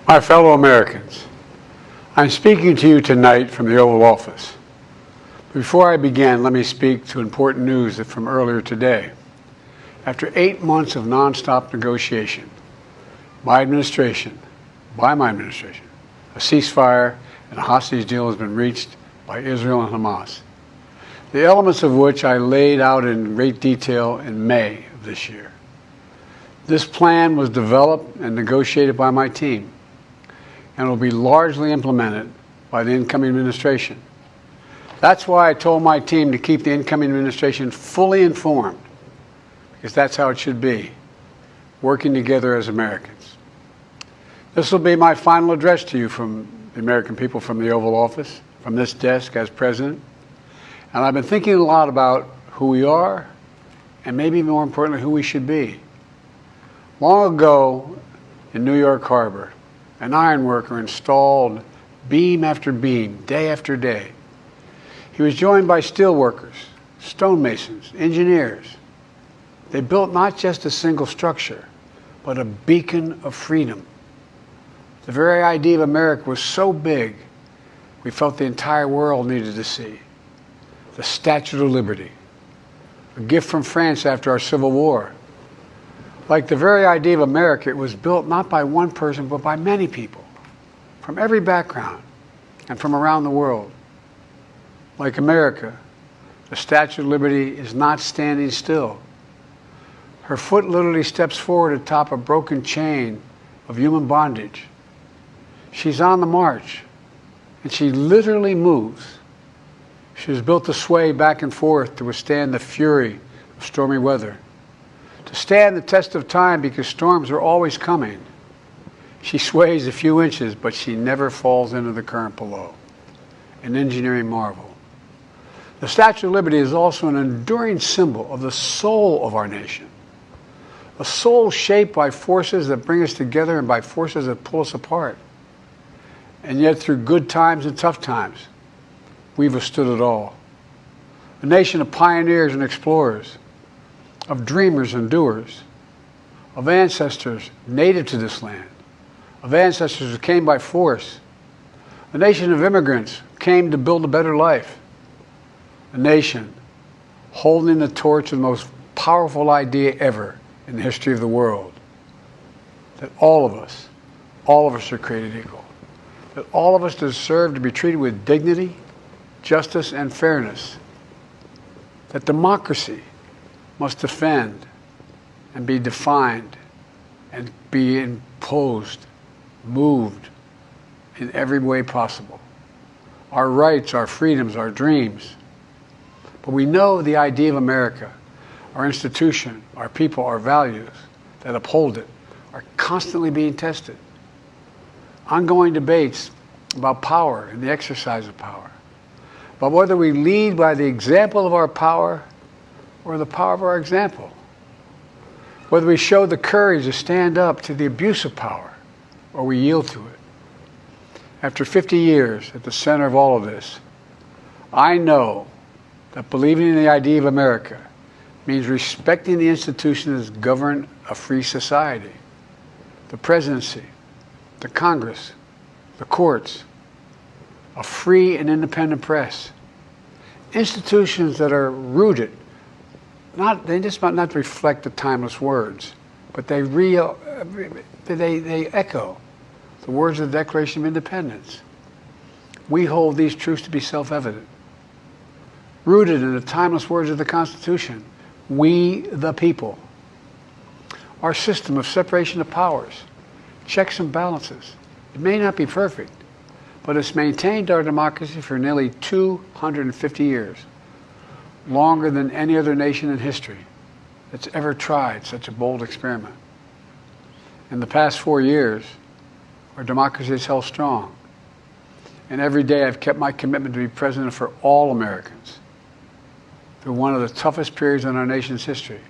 My fellow Americans, I'm speaking to you tonight from the Oval Office. Before I begin, let me speak to important news from earlier today. After 8 months of nonstop negotiation, by my administration, a ceasefire and a hostage deal has been reached by Israel and Hamas, the elements of which I laid out in great detail in May of this year. This plan was developed and negotiated by my team and will be largely implemented by the incoming administration. That's why I told my team to keep the incoming administration fully informed, because that's how it should be, working together as Americans. This will be my final address to you from the American people from the Oval Office, from this desk as president. And I've been thinking a lot about who we are and maybe more importantly, who we should be. Long ago in New York Harbor, an ironworker installed beam after beam, day after day. He was joined by steel workers, stonemasons, engineers. They built not just a single structure, but a beacon of freedom. The very idea of America was so big, we felt the entire world needed to see. The Statue of Liberty, a gift from France after our Civil War. Like the very idea of America, it was built not by one person, but by many people, from every background and from around the world. Like America, the Statue of Liberty is not standing still. Her foot literally steps forward atop a broken chain of human bondage. She's on the march, and she literally moves. She was built to sway back and forth to withstand the fury of stormy weather, to stand the test of time because storms are always coming. She sways a few inches, but she never falls into the current below. An engineering marvel. The Statue of Liberty is also an enduring symbol of the soul of our nation. A soul shaped by forces that bring us together and by forces that pull us apart. And yet through good times and tough times, we've withstood it all. A nation of pioneers and explorers, of dreamers and doers, of ancestors native to this land, of ancestors who came by force, a nation of immigrants who came to build a better life, a nation holding the torch of the most powerful idea ever in the history of the world, that all of us are created equal, that all of us deserve to be treated with dignity, justice, and fairness, that democracy must defend and be defined and be imposed, moved in every way possible. Our rights, our freedoms, our dreams. But we know the idea of America, our institution, our people, our values that uphold it are constantly being tested. Ongoing debates about power and the exercise of power. But whether we lead by the example of our power or the power of our example, whether we show the courage to stand up to the abuse of power or we yield to it. After 50 years at the center of all of this, I know that believing in the idea of America means respecting the institutions that govern a free society, the presidency, the Congress, the courts, a free and independent press, institutions that are rooted, they just might not reflect the timeless words, but they echo the words of the Declaration of Independence. We hold these truths to be self-evident. Rooted in the timeless words of the Constitution, we the people. Our system of separation of powers, checks and balances, it may not be perfect, but it's maintained our democracy for nearly 250 years. Longer than any other nation in history that's ever tried such a bold experiment. In the past 4 years, our democracy has held strong. And every day I've kept my commitment to be president for all Americans through one of the toughest periods in our nation's history.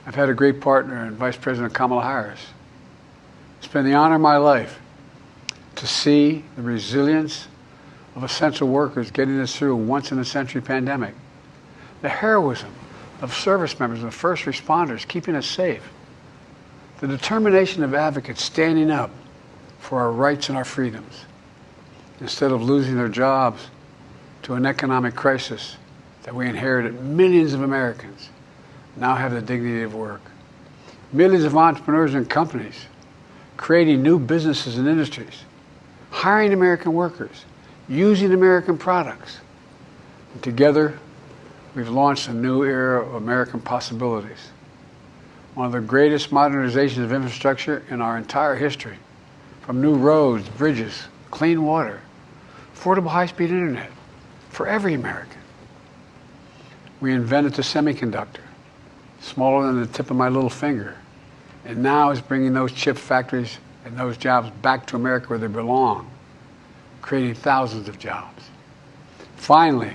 I've had a great partner in Vice President Kamala Harris. It's been the honor of my life to see the resilience of essential workers getting us through a once-in-a-century pandemic. The heroism of service members and first responders keeping us safe. The determination of advocates standing up for our rights and our freedoms, instead of losing their jobs to an economic crisis that we inherited. Millions of Americans now have the dignity of work. Millions of entrepreneurs and companies creating new businesses and industries, hiring American workers, using American products. And together, we've launched a new era of American possibilities. One of the greatest modernizations of infrastructure in our entire history, from new roads, bridges, clean water, affordable high-speed internet for every American. We invented the semiconductor, smaller than the tip of my little finger, and now is bringing those chip factories and those jobs back to America where they belong, creating thousands of jobs. Finally,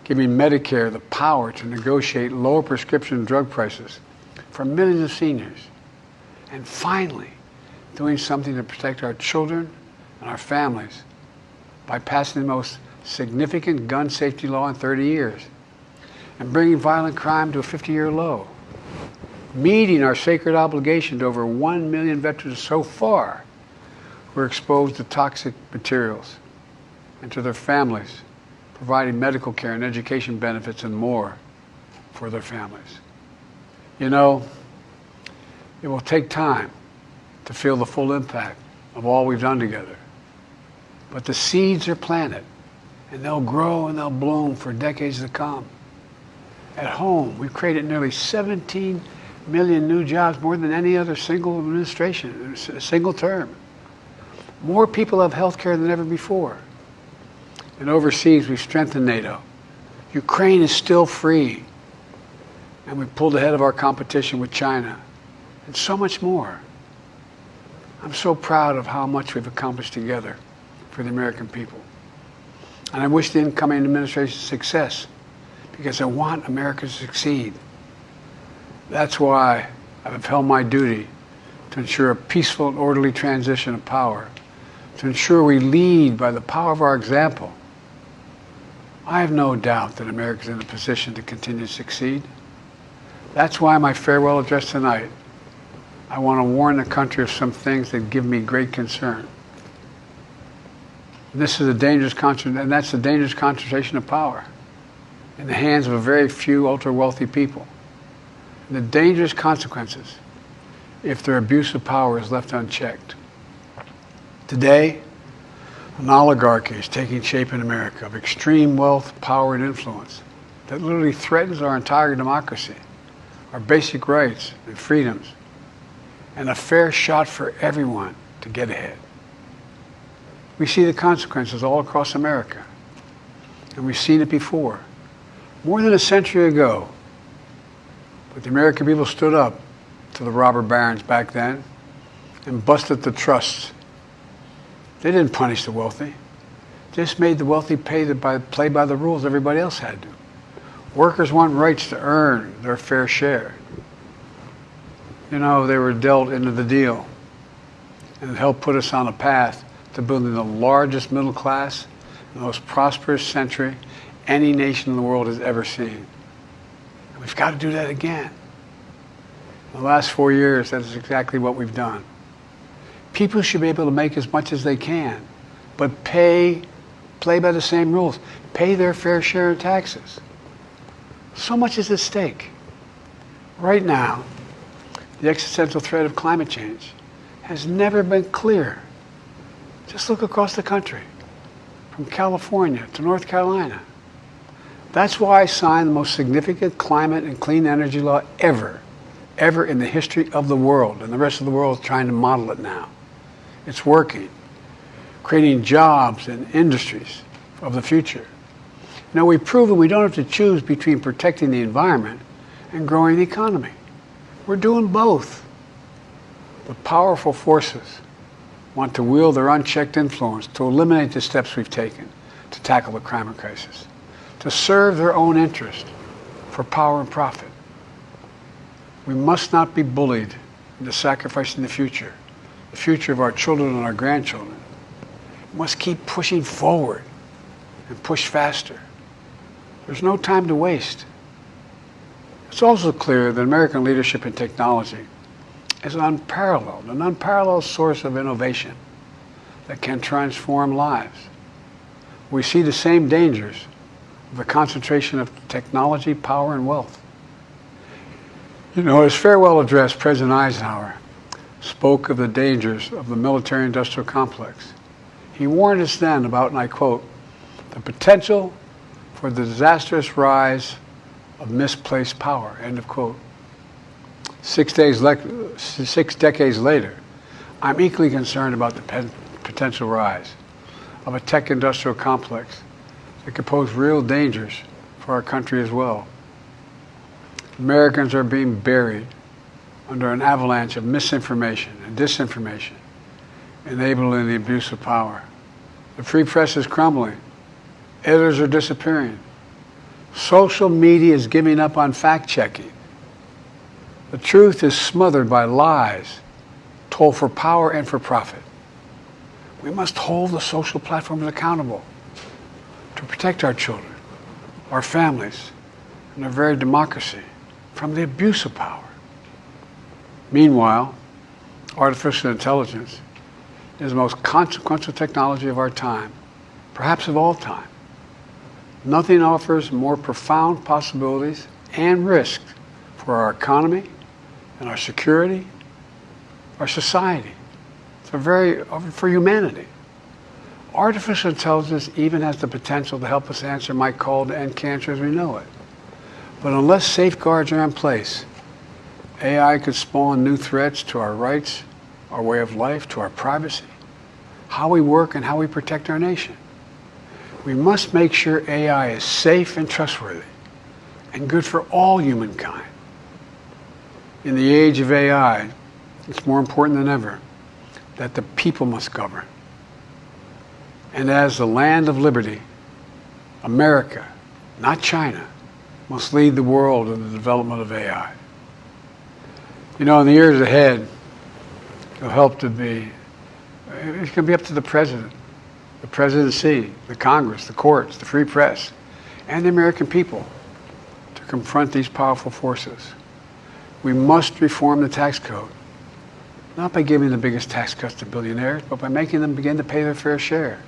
giving Medicare the power to negotiate lower prescription drug prices for millions of seniors. And finally, doing something to protect our children and our families by passing the most significant gun safety law in 30 years and bringing violent crime to a 50-year low, meeting our sacred obligation to over 1 million veterans so far who are exposed to toxic materials, and to their families, providing medical care and education benefits and more for their families. You know, it will take time to feel the full impact of all we've done together. But the seeds are planted, and they'll grow and they'll bloom for decades to come. At home, we've created nearly 17 million new jobs, more than any other single administration, a single term. More people have health care than ever before. And overseas, we've strengthened NATO. Ukraine is still free. And we've pulled ahead of our competition with China. And so much more. I'm so proud of how much we've accomplished together for the American people. And I wish the incoming administration success, because I want America to succeed. That's why I've upheld my duty to ensure a peaceful and orderly transition of power, to ensure we lead by the power of our example. I have no doubt that America is in a position to continue to succeed. That's why my farewell address tonight, I want to warn the country of some things that give me great concern. This is a dangerous and that's the dangerous concentration of power in the hands of a very few ultra-wealthy people. And the dangerous consequences if their abuse of power is left unchecked. Today, an oligarchy is taking shape in America of extreme wealth, power, and influence that literally threatens our entire democracy, our basic rights and freedoms, and a fair shot for everyone to get ahead. We see the consequences all across America, and we've seen it before. More than a century ago, but the American people stood up to the robber barons back then and busted the trusts. They didn't punish the wealthy. Just made the wealthy play by the rules everybody else had to. Workers want rights to earn their fair share. You know, they were dealt into the deal, and it helped put us on a path to building the largest middle class, the most prosperous century any nation in the world has ever seen. And we've got to do that again. In the last 4 years, that is exactly what we've done. People should be able to make as much as they can, but play by the same rules, pay their fair share of taxes. So much is at stake. Right now, the existential threat of climate change has never been clearer. Just look across the country, from California to North Carolina. That's why I signed the most significant climate and clean energy law ever in the history of the world, and the rest of the world is trying to model it now. It's working, creating jobs and industries of the future. Now, we've proven we don't have to choose between protecting the environment and growing the economy. We're doing both. But powerful forces want to wield their unchecked influence to eliminate the steps we've taken to tackle the climate crisis, to serve their own interest for power and profit. We must not be bullied into sacrificing the future of our children and our grandchildren. We must keep pushing forward and push faster. There's no time to waste. It's also clear that American leadership in technology is an unparalleled source of innovation that can transform lives. We see the same dangers of the concentration of technology, power, and wealth. You know, his farewell address, President Eisenhower spoke of the dangers of the military-industrial complex. He warned us then about, and I quote, the potential for the disastrous rise of misplaced power, end of quote. 6 decades later, I'm equally concerned about the potential rise of a tech-industrial complex that could pose real dangers for our country as well. Americans are being buried under an avalanche of misinformation and disinformation, enabling the abuse of power. The free press is crumbling. Editors are disappearing. Social media is giving up on fact-checking. The truth is smothered by lies told for power and for profit. We must hold the social platforms accountable to protect our children, our families, and our very democracy from the abuse of power. Meanwhile, artificial intelligence is the most consequential technology of our time, perhaps of all time. Nothing offers more profound possibilities and risks for our economy and our security, our society, for humanity. Artificial intelligence even has the potential to help us answer my call to end cancer as we know it. But unless safeguards are in place, AI could spawn new threats to our rights, our way of life, to our privacy, how we work, and how we protect our nation. We must make sure AI is safe and trustworthy and good for all humankind. In the age of AI, it's more important than ever that the people must govern. And as the land of liberty, America, not China, must lead the world in the development of AI. You know, in the years ahead, it'll help to be, it's going to be up to the president, the presidency, the Congress, the courts, the free press, and the American people to confront these powerful forces. We must reform the tax code, not by giving the biggest tax cuts to billionaires, but by making them begin to pay their fair share.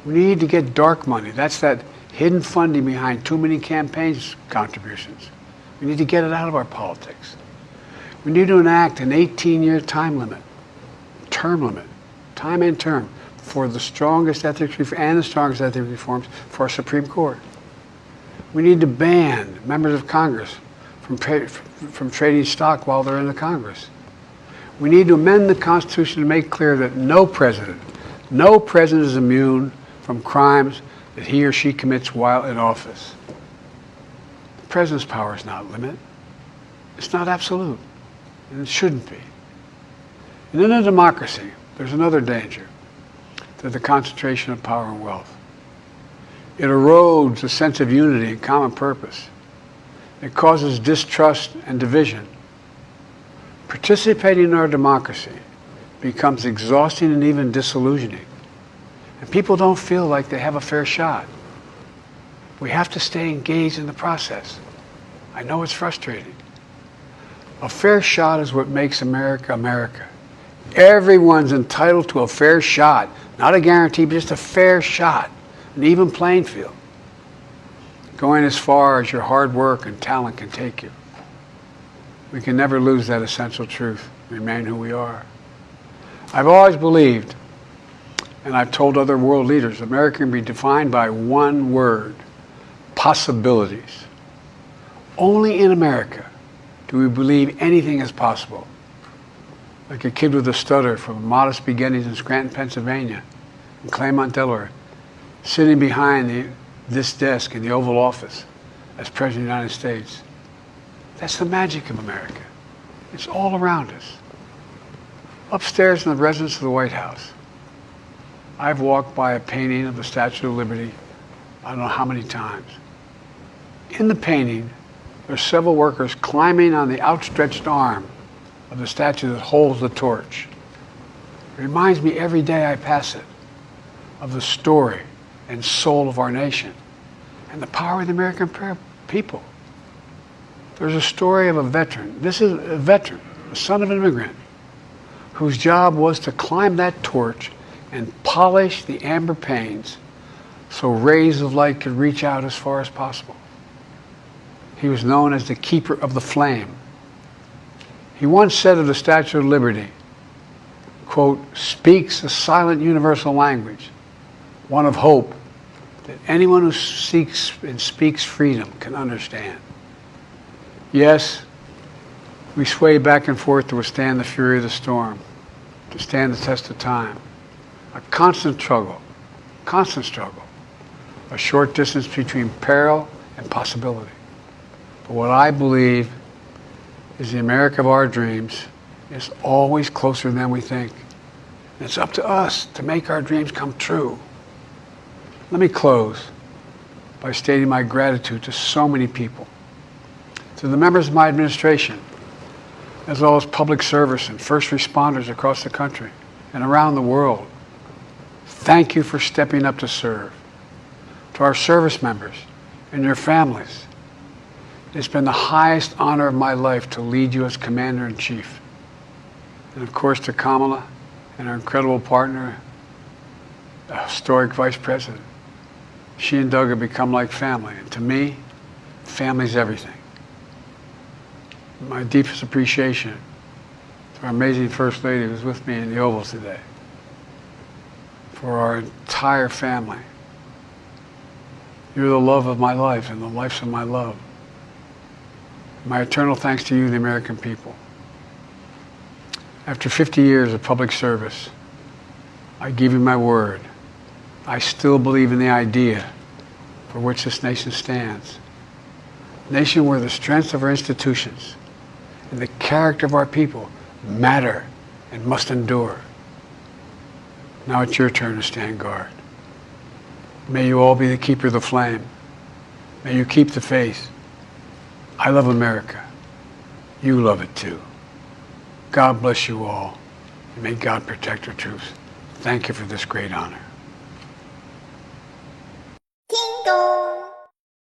We need to get dark money. That's that hidden funding behind too many campaigns contributions. We need to get it out of our politics. We need to enact an 18-year time and term, for the strongest ethics reforms for our Supreme Court. We need to ban members of Congress from trading stock while they're in the Congress. We need to amend the Constitution to make clear that no president is immune from crimes that he or she commits while in office. The president's power is not limited. It's not absolute, and it shouldn't be. And in a democracy, there's another danger to the concentration of power and wealth. It erodes a sense of unity and common purpose. It causes distrust and division. Participating in our democracy becomes exhausting and even disillusioning. And people don't feel like they have a fair shot. We have to stay engaged in the process. I know it's frustrating. A fair shot is what makes America, America. Everyone's entitled to a fair shot. Not a guarantee, but just a fair shot. An even playing field. Going as far as your hard work and talent can take you. We can never lose that essential truth, remain who we are. I've always believed, and I've told other world leaders, America can be defined by one word: possibilities. Only in America do we believe anything is possible. Like a kid with a stutter from modest beginnings in Scranton, Pennsylvania, and Claremont, Delaware, sitting behind this desk in the Oval Office as President of the United States. That's the magic of America. It's all around us. Upstairs in the residence of the White House, I've walked by a painting of the Statue of Liberty I don't know how many times. In the painting, there's several workers climbing on the outstretched arm of the statue that holds the torch. It reminds me every day I pass it of the story and soul of our nation and the power of the American people. There's a story of a veteran. This is a veteran, the son of an immigrant, whose job was to climb that torch and polish the amber panes so rays of light could reach out as far as possible. He was known as the keeper of the flame. He once said of the Statue of Liberty, quote, "speaks a silent universal language, one of hope that anyone who seeks and speaks freedom can understand." Yes, we sway back and forth to withstand the fury of the storm, to stand the test of time. A constant struggle, a short distance between peril and possibility. But what I believe is the America of our dreams is always closer than we think. And it's up to us to make our dreams come true. Let me close by stating my gratitude to so many people, to the members of my administration, as well as public service and first responders across the country and around the world. Thank you for stepping up to serve. To our service members and your families, it's been the highest honor of my life to lead you as Commander-in-Chief. And of course to Kamala and our incredible partner, the historic Vice President. She and Doug have become like family, and to me, family's everything. My deepest appreciation to our amazing First Lady who's with me in the Oval today, for our entire family. You're the love of my life and the lives of my love. My eternal thanks to you, the American people. After 50 years of public service, I give you my word. I still believe in the idea for which this nation stands. A nation where the strength of our institutions and the character of our people matter and must endure. Now it's your turn to stand guard. May you all be the keeper of the flame. May you keep the faith. I love America. You love it too. God bless you all, and may God protect our troops. Thank you for this great honor.